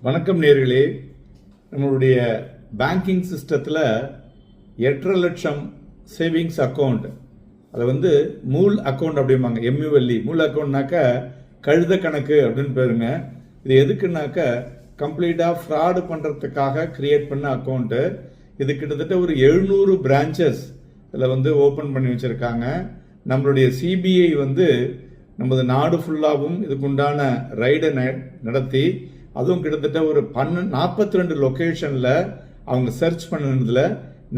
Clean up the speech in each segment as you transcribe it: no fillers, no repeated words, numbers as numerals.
வணக்கம் நேர்களே. நம்மளுடைய பேங்கிங் சிஸ்டத்தில் 8.5 லட்சம் சேவிங்ஸ் அக்கௌண்ட், அதை மூல் அக்கௌண்ட் அப்படிம்பாங்க. MULE மூல் அக்கௌண்ட்னாக்க கழுத கணக்கு அப்படின்னு பேருங்க. இது எதுக்குன்னாக்க கம்ப்ளீட்டாக ஃப்ராடு பண்ணுறதுக்காக கிரியேட் பண்ண அக்கௌண்ட்டு. இது கிட்டத்தட்ட ஒரு 700 பிரான்ச்சஸ் இதில் ஓப்பன் பண்ணி வச்சுருக்காங்க. நம்மளுடைய CBI நமது நாடு ஃபுல்லாகவும் இதுக்குண்டான ரைடை நடத்தி, அதுவும் கிட்டத்தட்ட ஒரு 42 லொக்கேஷனில் அவங்க சர்ச் பண்ணதுல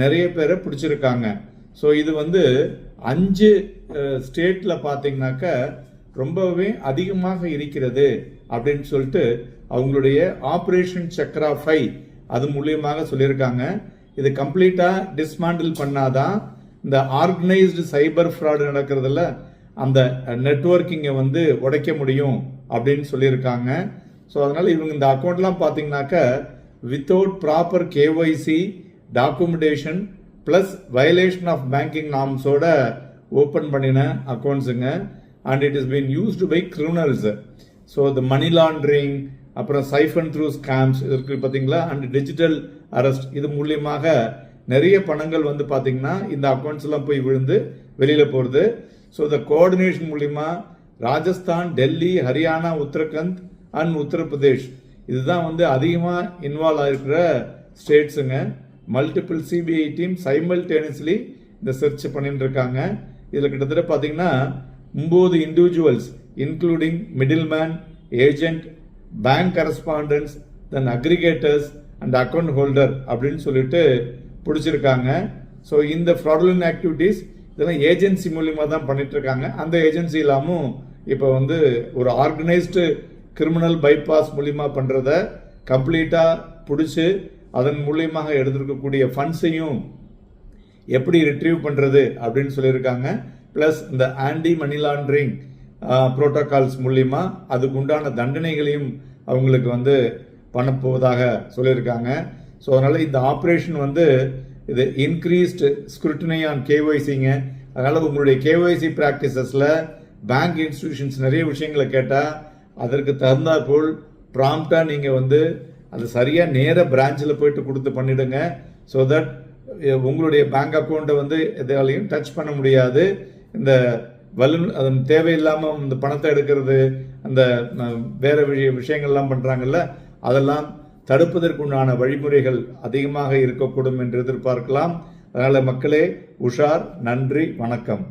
நிறைய பேரை பிடிச்சிருக்காங்க. ஸோ இது 5 ஸ்டேட்டில் பார்த்தீங்கன்னாக்க ரொம்பவே அதிகமாக இருக்கிறது அப்படின்னு சொல்லிட்டு அவங்களுடைய ஆப்ரேஷன் சக்ரா 5 அது மூலியமாக சொல்லியிருக்காங்க. இது கம்ப்ளீட்டாக டிஸ்மாண்டில் பண்ணாதான் இந்த ஆர்கனைஸ்டு சைபர் ஃப்ராடு நடக்கிறதுல அந்த நெட்வொர்க்கிங்கை உடைக்க முடியும் அப்படின்னு சொல்லியிருக்காங்க. ஸோ அதனால் இவங்க இந்த அக்கௌண்ட்லாம் பார்த்தீங்கன்னாக்க without proper KYC documentation plus violation of banking நார்ம்ஸோட ஓப்பன் பண்ணின அக்கௌண்ட்ஸுங்க. And it is been used by criminals. So இந்த மணி லாண்ட்ரிங், அப்புறம் சைஃபன் த்ரூ ஸ்கேம்ஸ் இருக்கு பார்த்தீங்களா, அண்ட் டிஜிட்டல் அரெஸ்ட், இது மூலியமாக நிறைய பணங்கள் பார்த்தீங்கன்னா இந்த அக்கௌண்ட்ஸ் எல்லாம் போய் விழுந்து வெளியில் போகிறது. ஸோ இந்த கோஆர்டினேஷன் மூலிமா ராஜஸ்தான், டெல்லி, ஹரியானா, உத்தரகண்ட் அண்ட் உத்தரப்பிரதேஷ் இதுதான் அதிகமாக இன்வால்வ் ஆகிருக்கிற ஸ்டேட்ஸுங்க. மல்டிபிள் CBI டீம் சைமல்டேனியஸ்லி இந்த சர்ச் பண்ணிட்டு இருக்காங்க. இதில் கிட்டத்தட்ட பார்த்தீங்கன்னா 9 individuals including middle man, agent, bank correspondents, then aggregators and account holder அப்படின்னு சொல்லிட்டு பிடிச்சிருக்காங்க. ஸோ இந்த ஃப்ராடுலன் ஆக்டிவிட்டீஸ் இதெல்லாம் ஏஜென்சி மூலியமாக தான் பண்ணிட்டு இருக்காங்க. அந்த ஏஜென்சி இல்லாமல் இப்போ ஒரு ஆர்கனைஸ்டு கிரிமினல் பைபாஸ் மூலியமா பண்ணுறத கம்ப்ளீட்டாக பிடிச்சி அதன் மூலியமாக எடுத்திருக்கக்கூடிய ஃபண்ட்ஸையும் எப்படி ரிட்ரீவ் பண்ணுறது அப்படின்னு சொல்லியிருக்காங்க. ப்ளஸ் இந்த ஆன்டி மணி லாண்ட்ரிங் புரோட்டோகால்ஸ் மூலியமா அதுக்கு உண்டான தண்டனைகளையும் அவங்களுக்கு பண்ணப்போவதாக சொல்லியிருக்காங்க. ஸோ அதனால் இந்த ஆப்ரேஷன் இது இன்க்ரீஸ்டு ஸ்க்ரூட்டினி ஆன் KYCங்க. அதனால் உங்களுடைய KYC ப்ராக்டிசஸில் பேங்க் இன்ஸ்டிடியூஷன்ஸ் நிறைய விஷயங்களை கேட்டால் அதற்கு தகுந்தாற்போல் ப்ராம்ப்டாக நீங்கள் அது சரியாக நேர பிரான்ச்சில் போயிட்டு கொடுத்து பண்ணிடுங்க. ஸோ தட் உங்களுடைய பேங்க் அக்கௌண்ட்டை எதாலையும் டச் பண்ண முடியாது. இந்த அது தேவையில்லாமல் இந்த பணத்தை எடுக்கிறது, அந்த வேற விஷயங்கள்லாம் பண்ணுறாங்கல்ல, அதெல்லாம் தடுப்பதற்குண்டான வழிமுறைகள் அதிகமாக இருக்கக்கூடும் என்று எதிர்பார்க்கலாம். அதனால் மக்களே உஷார். நன்றி, வணக்கம்.